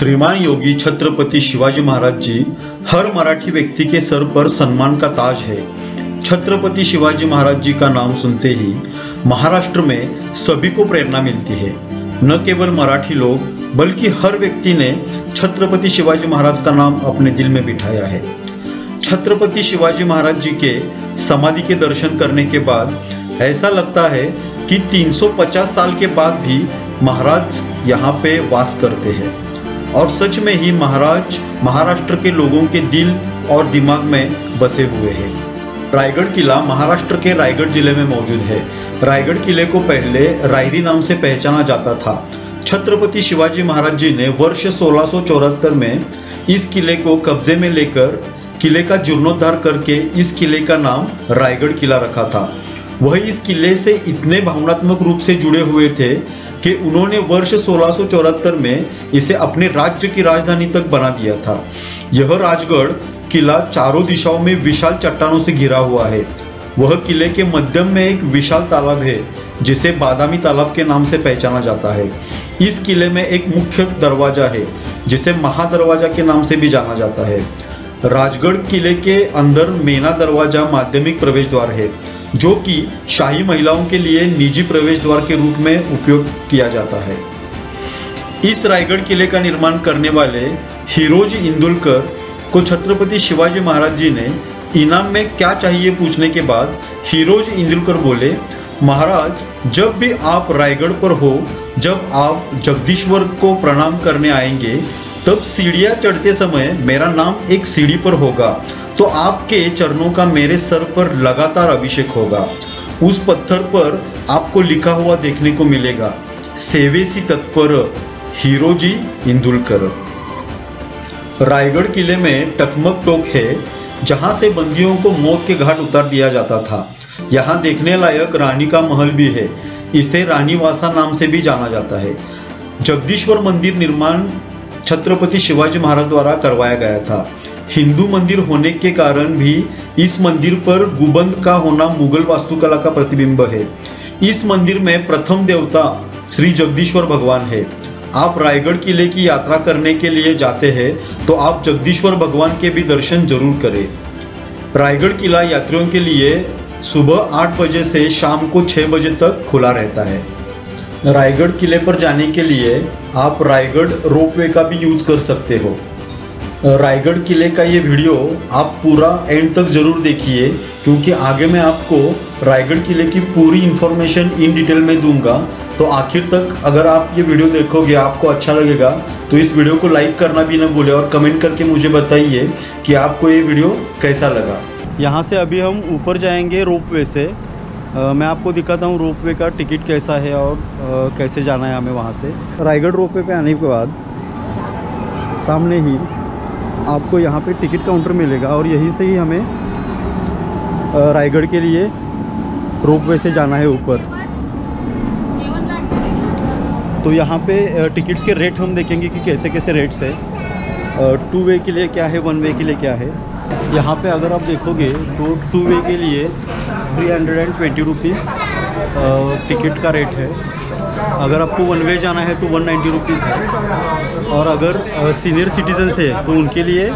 श्रीमान योगी छत्रपति शिवाजी महाराज जी हर मराठी व्यक्ति के सर पर सम्मान का ताज है। छत्रपति शिवाजी महाराज जी का नाम सुनते ही महाराष्ट्र में सभी को प्रेरणा मिलती है। न केवल मराठी लोग बल्कि हर व्यक्ति ने छत्रपति शिवाजी महाराज का नाम अपने दिल में बिठाया है। छत्रपति शिवाजी महाराज जी के समाधि के दर्शन करने के बाद ऐसा लगता है कि 350 साल के बाद भी महाराज यहाँ पे वास करते हैं और सच में ही महाराज महाराष्ट्र के लोगों के दिल और दिमाग में बसे हुए हैं। रायगढ़ किला महाराष्ट्र के रायगढ़ जिले में मौजूद है। रायगढ़ किले को पहले रायरी नाम से पहचाना जाता था। छत्रपति शिवाजी महाराज जी ने वर्ष 1674 में इस किले को कब्जे में लेकर किले का जीर्णोद्धार करके इस किले का नाम रायगढ़ किला रखा था। वह इस किले से इतने भावनात्मक रूप से जुड़े हुए थे कि उन्होंने वर्ष 1674 में इसे अपने राज्य की राजधानी तक बना दिया था। यह राजगढ़ किला चारों दिशाओं में विशाल चट्टानों से घिरा हुआ है। वह किले के मध्य में एक विशाल तालाब है जिसे बादामी तालाब के नाम से पहचाना जाता है। इस किले में एक मुख्य दरवाजा है जिसे महादरवाजा के नाम से भी जाना जाता है। राजगढ़ किले के अंदर मेना दरवाजा माध्यमिक प्रवेश द्वार है जो कि शाही महिलाओं के लिए निजी प्रवेश द्वार के रूप में उपयोग किया जाता है। इस रायगढ़ किले का निर्माण करने वाले हिरोजी इंदुलकर को छत्रपति शिवाजी महाराज जी ने इनाम में क्या चाहिए पूछने के बाद हिरोजी इंदुलकर बोले, महाराज जब भी आप रायगढ़ पर हो, जब आप जगदीश्वर को प्रणाम करने आएंगे तब सीढ़ियाँ चढ़ते समय मेरा नाम एक सीढ़ी पर होगा तो आपके चरणों का मेरे सर पर लगातार अभिषेक होगा। उस पत्थर पर आपको लिखा हुआ देखने को मिलेगा, सेवेसी तत्पर हिरोजी इंदुलकर। रायगढ़ किले में टकमक टोक है जहां से बंदियों को मौत के घाट उतार दिया जाता था। यहाँ देखने लायक रानी का महल भी है। इसे रानीवासा नाम से भी जाना जाता है। जगदीश्वर मंदिर निर्माण छत्रपति शिवाजी महाराज द्वारा करवाया गया था। हिंदू मंदिर होने के कारण भी इस मंदिर पर गुंबद का होना मुगल वास्तुकला का प्रतिबिंब है। इस मंदिर में प्रथम देवता श्री जगदीश्वर भगवान है। आप रायगढ़ किले की यात्रा करने के लिए जाते हैं तो आप जगदीश्वर भगवान के भी दर्शन जरूर करें। रायगढ़ किला यात्रियों के लिए सुबह 8 बजे से शाम को 6 बजे तक खुला रहता है। रायगढ़ किले पर जाने के लिए आप रायगढ़ रोपवे का भी यूज कर सकते हो। रायगढ़ किले का ये वीडियो आप पूरा एंड तक ज़रूर देखिए क्योंकि आगे मैं आपको रायगढ़ किले की पूरी इन्फॉर्मेशन इन डिटेल में दूंगा। तो आखिर तक अगर आप ये वीडियो देखोगे, आपको अच्छा लगेगा तो इस वीडियो को लाइक करना भी न भूलें और कमेंट करके मुझे बताइए कि आपको ये वीडियो कैसा लगा। यहाँ से अभी हम ऊपर जाएंगे रोपवे से। मैं आपको दिखाता हूँ रोपवे का टिकट कैसा है और कैसे जाना है हमें वहाँ से। रायगढ़ रोपवे पे आने के बाद सामने ही आपको यहाँ पे टिकट काउंटर मिलेगा और यहीं से ही हमें रायगढ़ के लिए रोपवे से जाना है ऊपर। तो यहाँ पे टिकट्स के रेट हम देखेंगे कि कैसे कैसे रेट्स है। 2 वे के लिए क्या है, 1 वे के लिए क्या है। यहाँ पे अगर आप देखोगे तो 2 वे के लिए 320 रुपीज़ टिकट का रेट है। अगर आपको 1 वे जाना है तो 190 रुपीज़ है और अगर सीनियर सिटीजन्स है तो उनके लिए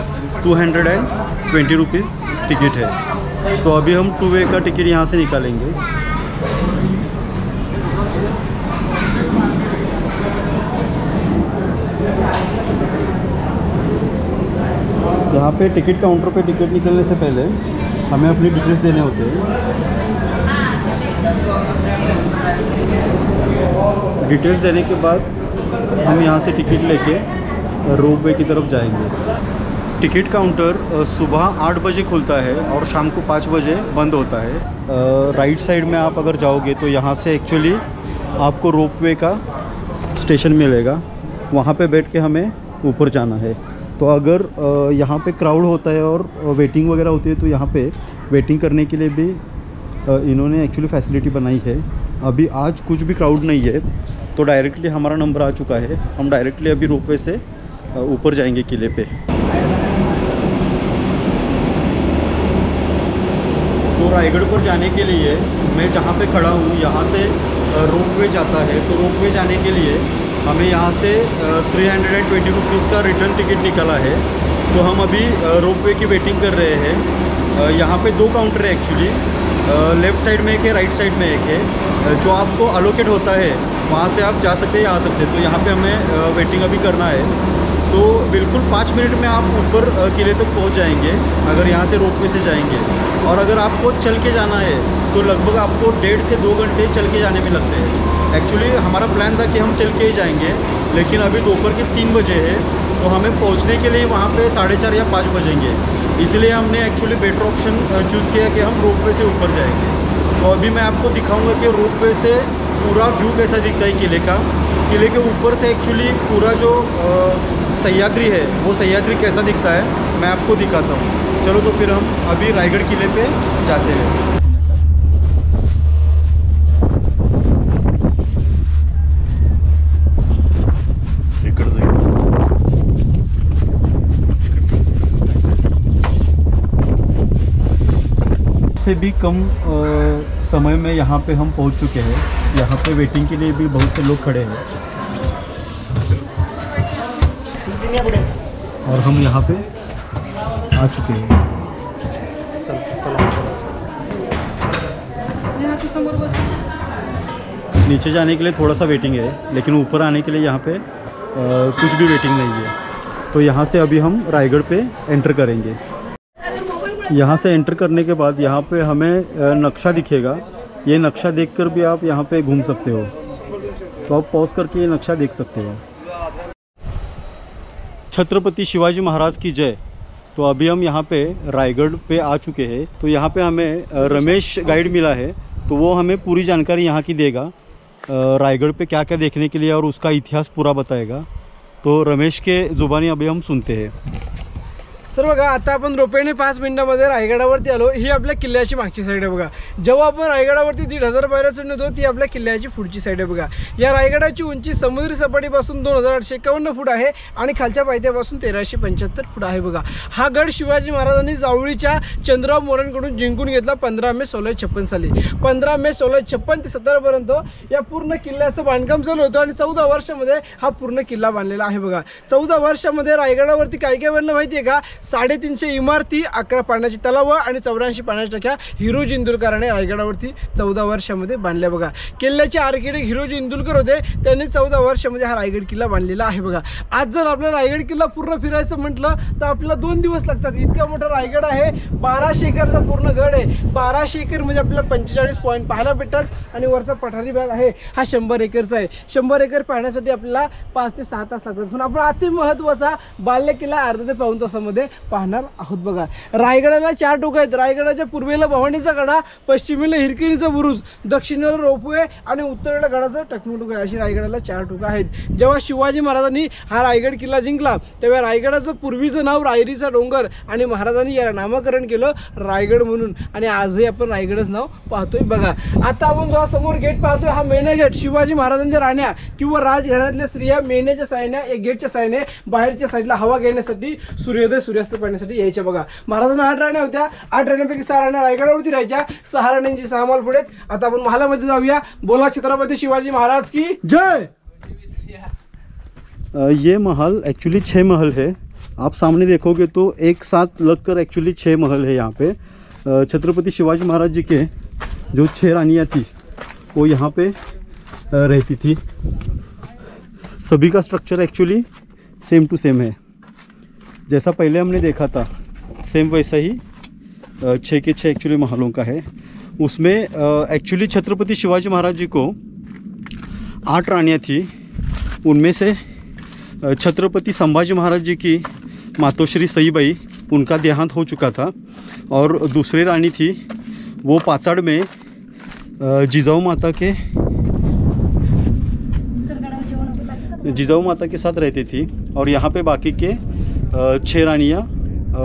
220 रुपीज़ टिकट है। तो अभी हम 2 वे का टिकट यहाँ से निकालेंगे। यहाँ पे टिकट काउंटर पे टिकट निकलने से पहले हमें अपनी डिटेल्स देने होते हैं। डिटेल्स देने के बाद हम यहाँ से टिकट लेके रोपवे की तरफ जाएंगे। टिकट काउंटर सुबह 8 बजे खुलता है और शाम को 5 बजे बंद होता है। राइट साइड में आप अगर जाओगे तो यहाँ से एक्चुअली आपको रोपवे का स्टेशन मिलेगा। वहाँ पे बैठ के हमें ऊपर जाना है। तो अगर यहाँ पे क्राउड होता है और वेटिंग वगैरह होती है तो यहाँ पे वेटिंग करने के लिए भी इन्होंने एक्चुअली फैसिलिटी बनाई है। अभी आज कुछ भी क्राउड नहीं है तो डायरेक्टली हमारा नंबर आ चुका है। हम डायरेक्टली अभी रोपवे से ऊपर जाएंगे किले पे। तो रायगढ़ पर जाने के लिए मैं जहाँ पे खड़ा हूँ यहाँ से रोपवे जाता है। तो रोपवे जाने के लिए हमें यहाँ से 320 रुपीज़ का रिटर्न टिकट निकला है। तो हम अभी रोपवे की वेटिंग कर रहे हैं। यहाँ पे 2 काउंटर है एक्चुअली, लेफ़्ट साइड में एक है, राइट साइड में एक है। जो आपको अलोकेट होता है वहाँ से आप जा सकते हैं या आ सकते हैं। तो यहाँ पे हमें वेटिंग अभी करना है। तो बिल्कुल 5 मिनट में आप ऊपर किले तक पहुँच जाएंगे अगर यहाँ से रोपवे से जाएंगे। और अगर आपको चल के जाना है तो लगभग आपको 1.5 से 2 घंटे चल के जाने में लगते हैं। एक्चुअली हमारा प्लान था कि हम चल के ही जाएंगे, लेकिन अभी दोपहर के 3 बजे है, तो हमें पहुंचने के लिए वहाँ पे 4:30 या 5 बजेंगे। इसलिए हमने एक्चुअली बेटर ऑप्शन चूज़ किया कि हम रोपवे से ऊपर जाएंगे। तो अभी मैं आपको दिखाऊंगा कि रोपवे से पूरा व्यू कैसा दिखता है किले का। किले के ऊपर से एक्चुअली पूरा जो सह्याद्री है वो सह्याद्री कैसा दिखता है मैं आपको दिखाता हूँ। चलो तो फिर हम अभी रायगढ़ किले पे जाते हैं। से भी कम समय में यहाँ पे हम पहुँच चुके हैं। यहाँ पे वेटिंग के लिए भी बहुत से लोग खड़े हैं और हम यहाँ पे आ चुके हैं। नीचे जाने के लिए थोड़ा सा वेटिंग है, लेकिन ऊपर आने के लिए यहाँ पे कुछ भी वेटिंग नहीं है। तो यहाँ से अभी हम रायगढ़ पे एंटर करेंगे। यहाँ से एंटर करने के बाद यहाँ पे हमें नक्शा दिखेगा। ये नक्शा देखकर भी आप यहाँ पे घूम सकते हो। तो आप पॉज करके ये नक्शा देख सकते हो। छत्रपति शिवाजी महाराज की जय। तो अभी हम यहाँ पे रायगढ़ पे आ चुके हैं। तो यहाँ पे हमें रमेश गाइड मिला है, तो वो हमें पूरी जानकारी यहाँ की देगा, रायगढ़ पे क्या क्या देखने के लिए और उसका इतिहास पूरा बताएगा। तो रमेश के ज़ुबानी अभी हम सुनते हैं। सर बघा, आता आपण रोपेने 5 मिनिटांमध्ये रायगडावरती आलो। ही आपल्या किल्ल्याची मागची साईड आहे बघा। जेव्हा आपण रायगडावरती 1500 पायऱ्या चढून येतो ती आपल्या किल्ल्याची पुढची साईड आहे बघा। या रायगडाची उंची समुद्री सपाटीपासून 2851 फूट आहे आणि खालच्या पायथ्यापासून 1375 फूट आहे बघा। हा गड शिवाजी महाराजांनी जावळीच्या चंद्रराव मोऱ्यांकडून जिंकून घेतला 15 मे 1656 साली। 15 मे 1656 ते 17 पर्यंत या पूर्ण किल्ल्याचं बांधकाम चालू होतं आणि 14 वर्षांमध्ये हा पूर्ण किल्ला बांधलेला आहे बघा। 14 वर्षांमध्ये रायगडावरती काय काय बनलं माहिती आहे का? 350 इमारती, 11 पाण्याची तलाव आणि 84 पाण्याच्या टाक्या हिरोजी इंदुलकराने रायगडावरती 14 वर्षांमध्ये बांधल्या बघा। किल्ल्याचे आर्किटेक्ट हिरोजी इंदुलकर होते, त्यांनी 14 वर्षांमध्ये हा रायगड किल्ला बांधलेला आहे बघा। आज जर आपल्याला रायगड किल्ला पूर्ण फिरायचं म्हटलं तर आपल्याला 2 दिवस लागतात। इतका मोठा रायगड आहे, 1200 एकरचा पूर्ण गड आहे। 1200 एकर म्हणजे आपल्याला 45 पॉईंट पाहायला भेटतात आणि वरचा पठारी भाग आहे हा 100 एकरचा आहे। 100 एकर पाहण्यासाठी आपल्याला 5 ते 6 तास लागतात। पण आपण अति महत्त्वाचा बाल्य किल्ला अर्धा ते पाऊण तासामध्ये पाहणार आहोत बघा। रायगडाला 4 टोक आहेत। रायगडाच्या पूर्वेला भवानीचा कडा, पश्चिमेला हिरकिणीचा बुरुज, दक्षिणेला रोपवे आणि उत्तरेला गडाचा टकमटुक आहे। अशी रायगडाला 4 टोक आहेत। जेव्हा शिवाजी महाराजांनी हा रायगड किल्ला जिंकला तेव्हा रायगडाचं पूर्वीचं नाव रायरीचा डोंगर आणि महाराजांनी याला नामकरण केलं रायगड म्हणून आणि आजही आपण रायगडच नाव पाहतोय बघा। आता आपण जो समोर गेट पाहतोय हा मेणे गेट। शिवाजी महाराजांच्या राण्या किंवा राजघराण्यातल्या स्त्रिया मेण्याच्या साहाय्याने या गेटच्या साहाय्याने बाहेरच्या साईडला हवा घेण्यासाठी सूर्योदय सूर्यास्त पाहण्यासाठी यायच्या बघा। महाराजांना 8 राण्या होत्या। 8 राण्यांपैकी 6 राण्या रायगडावरती राहायच्या। 6 राण्यांची 6 महल पुढे। आता आपण महालामध्ये जाऊया। बोला छत्रपति शिवाजी महाराज की जय। ये महल एक्चुअली 6 महल है। आप सामने देखोगे तो एक साथ लगकर एक्चुअली 6 महल है यहाँ पे। छत्रपति शिवाजी महाराज जी के जो 6 रानियाँ थी वो यहाँ पे रहती थी। सभी का structure actually same to same है। जैसा पहले हमने देखा था सेम वैसा ही 6 के 6 एक्चुअली महलों का है। उसमें एक्चुअली छत्रपति शिवाजी महाराज जी को 8 रानियाँ थी। उनमें से छत्रपति संभाजी महाराज जी की मातोश्री सईबाई, उनका देहांत हो चुका था और दूसरी रानी थी वो पाचाड़ में जिजाऊ माता के साथ रहती थी और यहाँ पे बाकी के 6 रानियाँ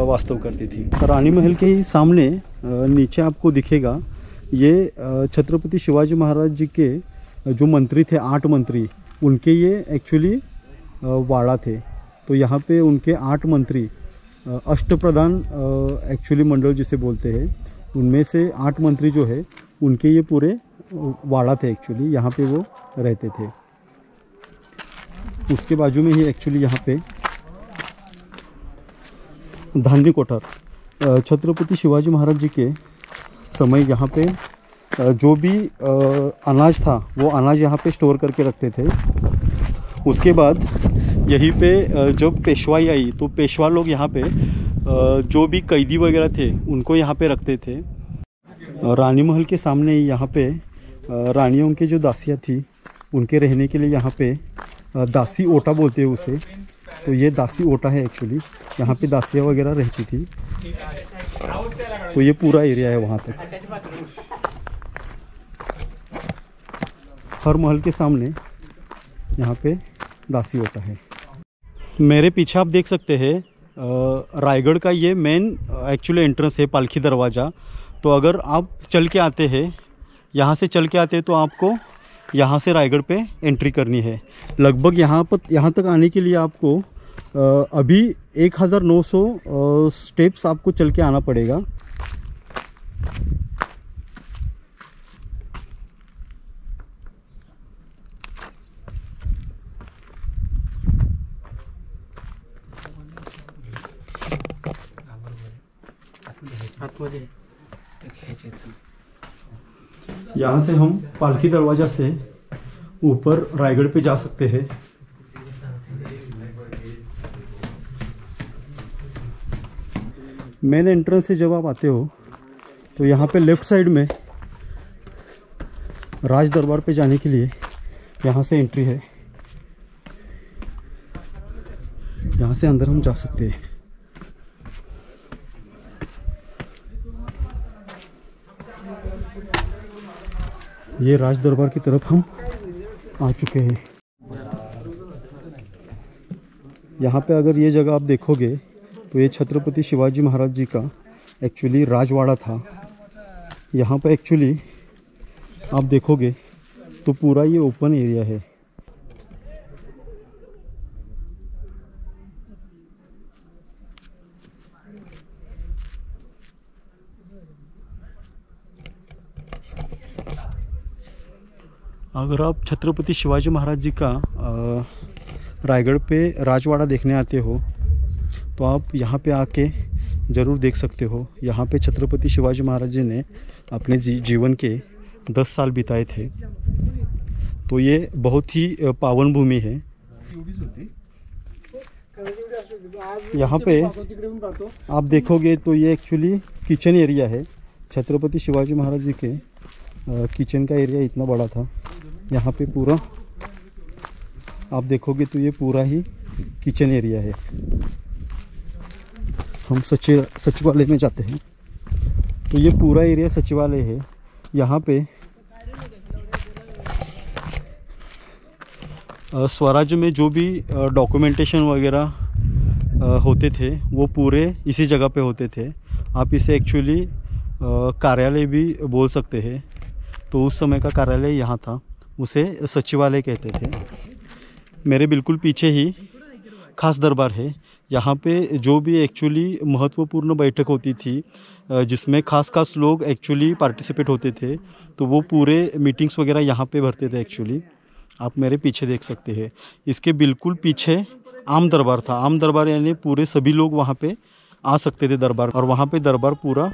वास्तव करती थी। रानी महल के ही सामने नीचे आपको दिखेगा ये छत्रपति शिवाजी महाराज जी के जो मंत्री थे, 8 मंत्री, उनके ये एक्चुअली वाड़ा थे। तो यहाँ पे उनके 8 मंत्री अष्टप्रधान एक्चुअली मंडल जिसे बोलते हैं, उनमें से 8 मंत्री जो है उनके ये पूरे वाड़ा थे। एक्चुअली यहाँ पे वो रहते थे। उसके बाजू में ही एक्चुअली यहाँ पे धान्य कोठार, छत्रपति शिवाजी महाराज जी के समय यहाँ पे जो भी अनाज था वो अनाज यहाँ पे स्टोर करके रखते थे। उसके बाद यहीं पे जब पेशवाई आई तो पेशवा लोग यहाँ पे जो भी कैदी वगैरह थे उनको यहाँ पे रखते थे। रानी महल के सामने ही यहाँ पे रानियों के जो दासियाँ थी उनके रहने के लिए यहाँ पे दासी ओटा बोलते हैं उसे, तो ये दासी ओटा है एक्चुअली, यहाँ पे दासियाँ वगैरह रहती थी। तो ये पूरा एरिया है वहाँ तक। हर महल के सामने यहाँ पे दासी ओटा है। मेरे पीछे आप देख सकते हैं रायगढ़ का ये मेन एक्चुअली एंट्रेंस है, पालखी दरवाज़ा। तो अगर आप चल के आते हैं, यहाँ से चल के आते हैं तो आपको यहाँ से रायगढ़ पे एंट्री करनी है। लगभग यहाँ तक आने के लिए आपको अभी 1900 स्टेप्स आपको चल के आना पड़ेगा। यहाँ से हम पालकी दरवाजा से ऊपर रायगढ़ पे जा सकते हैं। मेन एंट्रेंस से जब आप आते हो तो यहाँ पे लेफ्ट साइड में राज दरबार पे जाने के लिए यहाँ से एंट्री है। यहाँ से अंदर हम जा सकते हैं। ये राज दरबार की तरफ हम आ चुके हैं। यहाँ पे अगर ये जगह आप देखोगे तो ये छत्रपति शिवाजी महाराज जी का एक्चुअली राजवाड़ा था। यहाँ पे एक्चुअली आप देखोगे तो पूरा ये ओपन एरिया है। अगर आप छत्रपति शिवाजी महाराज जी का रायगढ़ पे राजवाड़ा देखने आते हो तो आप यहाँ पे आके ज़रूर देख सकते हो। यहाँ पे छत्रपति शिवाजी महाराज जी ने अपने जीवन के 10 साल बिताए थे। तो ये बहुत ही पावन भूमि है। यहाँ पे आप देखोगे तो ये एक्चुअली किचन एरिया है। छत्रपति शिवाजी महाराज जी के किचन का एरिया इतना बड़ा था। यहाँ पे पूरा आप देखोगे तो ये पूरा ही किचन एरिया है। हम सचिवालय में जाते हैं तो ये पूरा एरिया सचिवालय है। यहाँ पे स्वराज में जो भी डॉक्यूमेंटेशन वगैरह होते थे वो पूरे इसी जगह पे होते थे। आप इसे एक्चुअली कार्यालय भी बोल सकते हैं। तो उस समय का कार्यालय यहाँ था, उसे सचिवालय कहते थे। मेरे बिल्कुल पीछे ही खास दरबार है। यहाँ पे जो भी एक्चुअली महत्वपूर्ण बैठक होती थी जिसमें खास लोग एक्चुअली पार्टिसिपेट होते थे, तो वो पूरे मीटिंग्स वगैरह यहाँ पे भरते थे एक्चुअली। आप मेरे पीछे देख सकते हैं। इसके बिल्कुल पीछे आम दरबार था। आम दरबार यानी पूरे सभी लोग वहाँ पे आ सकते थे दरबार, और वहाँ पे दरबार पूरा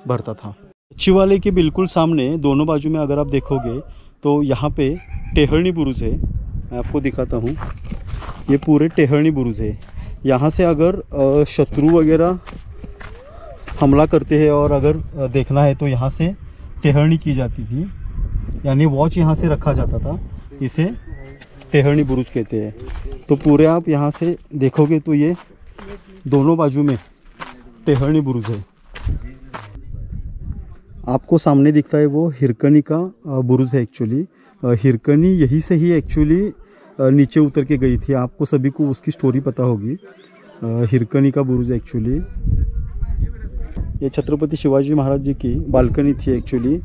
भरता था। सचिवालय के बिल्कुल सामने दोनों बाजू में अगर आप देखोगे तो यहाँ पे टेहळणी बुरुज है। मैं आपको दिखाता हूँ। ये पूरे टेहळणी बुरुज है। यहाँ से अगर शत्रु वगैरह हमला करते हैं और अगर देखना है तो यहाँ से टेहळणी की जाती थी, यानी वॉच यहाँ से रखा जाता था। इसे टेहळणी बुरुज कहते हैं। तो पूरे आप यहाँ से देखोगे तो ये दोनों बाजू में टेहळणी बुरुज है। आपको सामने दिखता है वो हिरकनी का बुरुज है। एक्चुअली हिरकनी यहीं से ही एक्चुअली नीचे उतर के गई थी। आपको सभी को उसकी स्टोरी पता होगी। हिरकनी का बुरुज एक्चुअली ये छत्रपति शिवाजी महाराज जी की बालकनी थी। एक्चुअली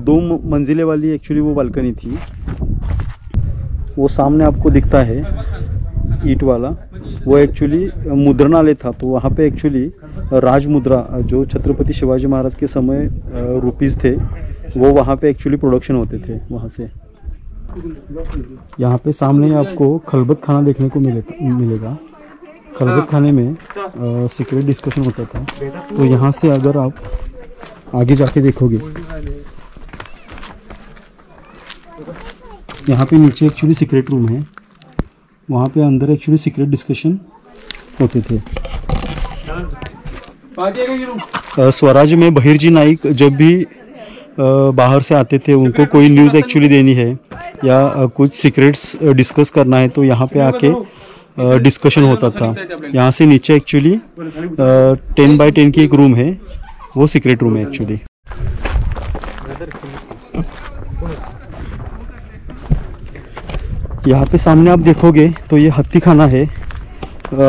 2 मंजिले वाली एक्चुअली वो बालकनी थी। वो सामने आपको दिखता है ईंट वाला, वो एक्चुअली मुद्रणालय था। तो वहाँ पे एक्चुअली राजमुद्रा जो छत्रपति शिवाजी महाराज के समय रुपीज़ थे वो वहाँ पे एक्चुअली प्रोडक्शन होते थे वहाँ से। यहाँ पे सामने ही आपको खलबत खाना देखने को मिलेगा। खलबत खाने में सीक्रेट डिस्कशन होता था। तो यहाँ से अगर आप आगे जाके देखोगे, यहाँ पे नीचे एक्चुअली सीक्रेट रूम है, वहाँ पे अंदर एक्चुअली सीक्रेट डिस्कशन होते थे। स्वराज में बहिर्जी नाइक जब भी बाहर से आते थे, उनको कोई न्यूज़ एक्चुअली देनी है या कुछ सीक्रेट्स डिस्कस करना है तो यहाँ पे आके डिस्कशन होता था। यहाँ से नीचे एक्चुअली 10x10 की एक रूम है, वो सीक्रेट रूम है एक्चुअली। यहाँ पे सामने आप देखोगे तो ये हत्ती खाना है।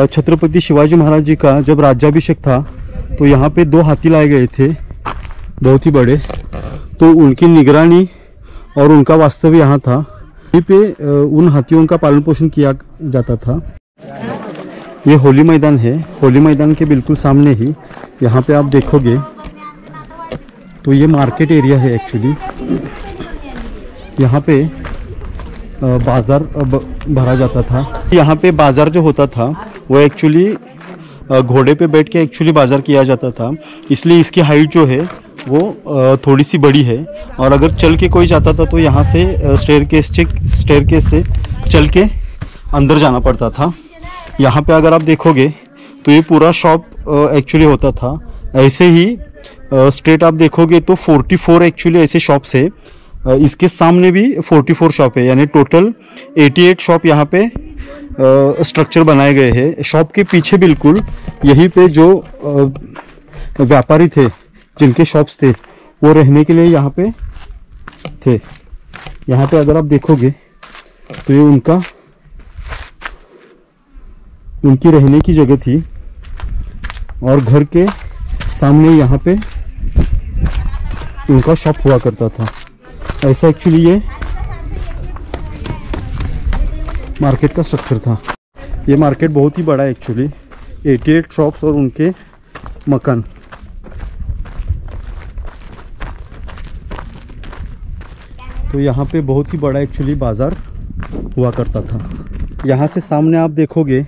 छत्रपति शिवाजी महाराज जी का जब राज्याभिषेक था तो यहाँ पे 2 हाथी लाए गए थे, बहुत ही बड़े। तो उनकी निगरानी और उनका वास्तव्य यहाँ था। यहीं पे उन हाथियों का पालन पोषण किया जाता था। ये होली मैदान है। होली मैदान के बिल्कुल सामने ही यहाँ पे आप देखोगे तो ये मार्केट एरिया है एक्चुअली। यहाँ पे बाज़ार भरा जाता था। यहाँ पे बाज़ार जो होता था वो एक्चुअली घोड़े पे बैठ के एक्चुअली बाज़ार किया जाता था, इसलिए इसकी हाइट जो है वो थोड़ी सी बड़ी है। और अगर चल के कोई जाता था तो यहाँ से स्टेयरकेस से चल के अंदर जाना पड़ता था। यहाँ पे अगर आप देखोगे तो ये पूरा शॉप एक्चुअली होता था। ऐसे ही स्ट्रेट आप देखोगे तो 44 एक्चुअली ऐसे शॉप्स है। इसके सामने भी 44 शॉप है, यानी टोटल 88 शॉप यहाँ पे स्ट्रक्चर बनाए गए हैं। शॉप के पीछे बिल्कुल यहीं पे जो व्यापारी थे, जिनके शॉप्स थे, वो रहने के लिए यहाँ पे थे। यहाँ पे अगर आप देखोगे तो ये उनकी रहने की जगह थी। और घर के सामने यहाँ पे उनका शॉप हुआ करता था। ऐसा एक्चुअली ये मार्केट का स्ट्रक्चर था। ये मार्केट बहुत ही बड़ा है एक्चुअली, 88 शॉप्स और उनके मकान। तो यहाँ पे बहुत ही बड़ा एक्चुअली बाज़ार हुआ करता था। यहाँ से सामने आप देखोगे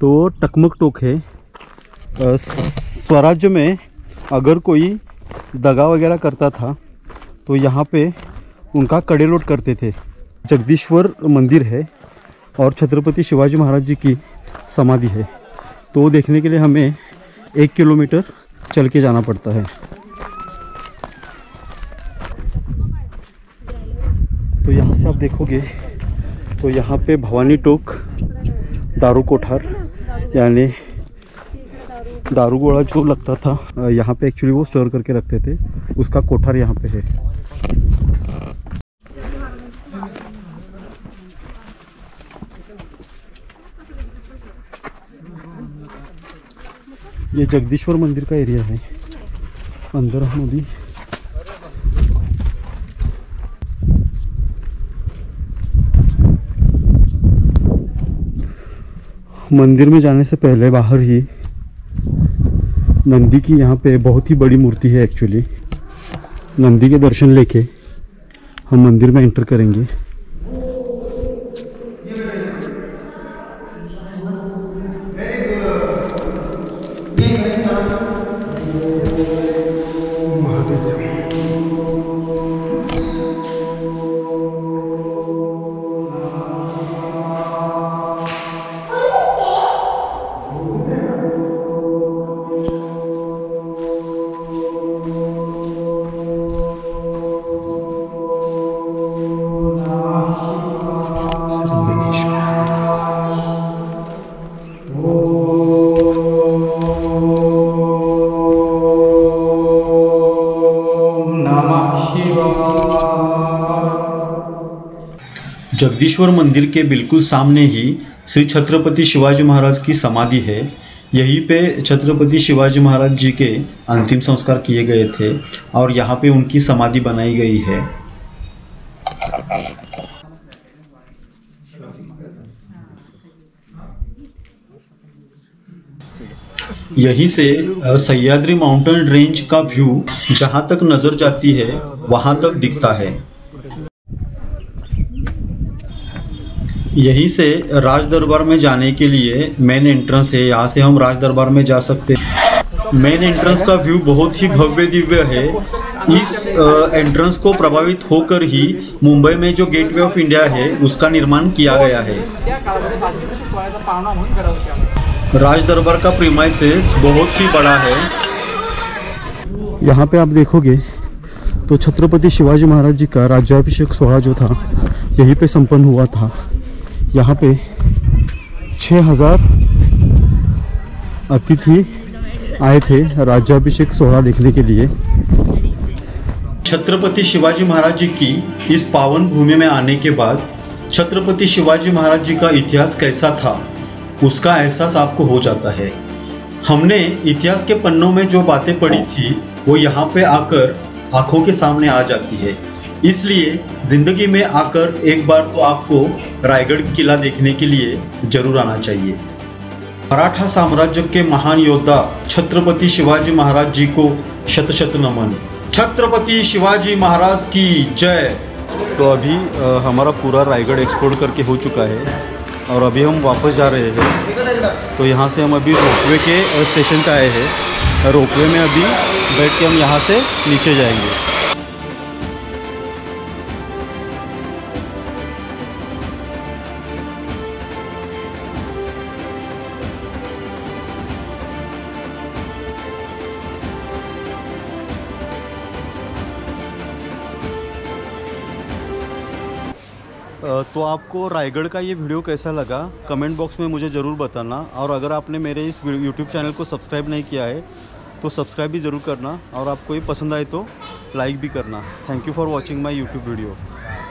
तो टकमक टोक है। स्वराज्य में अगर कोई दगा वगैरह करता था तो यहाँ पे उनका कड़े लोट करते थे। जगदीश्वर मंदिर है और छत्रपति शिवाजी महाराज जी की समाधि है। तो देखने के लिए हमें 1 किलोमीटर चल के जाना पड़ता है। तो यहाँ से आप देखोगे तो यहाँ पे भवानी टोक दारू कोठार, यानी दारू गोला जो लगता था यहाँ पे एक्चुअली वो स्टोर करके रखते थे, उसका कोठार यहाँ पे है। ये जगदीश्वर मंदिर का एरिया है। अंदर हम अभी मंदिर में जाने से पहले बाहर ही नंदी की यहाँ पे बहुत ही बड़ी मूर्ति है एक्चुअली। नंदी के दर्शन लेके हम मंदिर में एंटर करेंगे। जगदीश्वर मंदिर के बिल्कुल सामने ही श्री छत्रपति शिवाजी महाराज की समाधि है। यहीं पे छत्रपति शिवाजी महाराज जी के अंतिम संस्कार किए गए थे और यहाँ पे उनकी समाधि बनाई गई है। यहीं से सह्याद्री माउंटेन रेंज का व्यू जहाँ तक नजर जाती है वहाँ तक दिखता है। यहीं से राज दरबार में जाने के लिए मेन एंट्रेंस है। यहाँ से हम राज दरबार में जा सकते हैं। मेन एंट्रेंस का व्यू बहुत ही भव्य दिव्य है। इस एंट्रेंस को प्रभावित होकर ही मुंबई में जो गेटवे ऑफ इंडिया है उसका निर्माण किया गया है। राज दरबार का प्रीमाइसेस बहुत ही बड़ा है। यहाँ पे आप देखोगे तो छत्रपति शिवाजी महाराज जी का राज्याभिषेक सोहळा जो था यहीं पे संपन्न हुआ था। यहाँ पे 6000 अतिथि आए थे राज्याभिषेक सोहळा देखने के लिए। छत्रपति शिवाजी महाराज जी की इस पावन भूमि में आने के बाद छत्रपति शिवाजी महाराज जी का इतिहास कैसा था उसका एहसास आपको हो जाता है। हमने इतिहास के पन्नों में जो बातें पढ़ी थी वो यहाँ पे आकर आंखों के सामने आ जाती है। इसलिए जिंदगी में आकर एक बार तो आपको रायगढ़ किला देखने के लिए जरूर आना चाहिए। मराठा साम्राज्य के महान योद्धा छत्रपति शिवाजी महाराज जी को शत शत नमन। छत्रपति शिवाजी महाराज की जय। तो अभी हमारा पूरा रायगढ़ एक्सप्लोर करके हो चुका है और अभी हम वापस जा रहे हैं। तो यहाँ से हम अभी रोपवे के स्टेशन पे आए हैं। रोपवे में अभी बैठ के हम यहाँ से नीचे जाएंगे। तो आपको रायगढ़ का ये वीडियो कैसा लगा कमेंट बॉक्स में मुझे ज़रूर बताना। और अगर आपने मेरे इस यूट्यूब चैनल को सब्सक्राइब नहीं किया है तो सब्सक्राइब भी ज़रूर करना और आपको ये पसंद आए तो लाइक भी करना। Thank you for watching my YouTube video.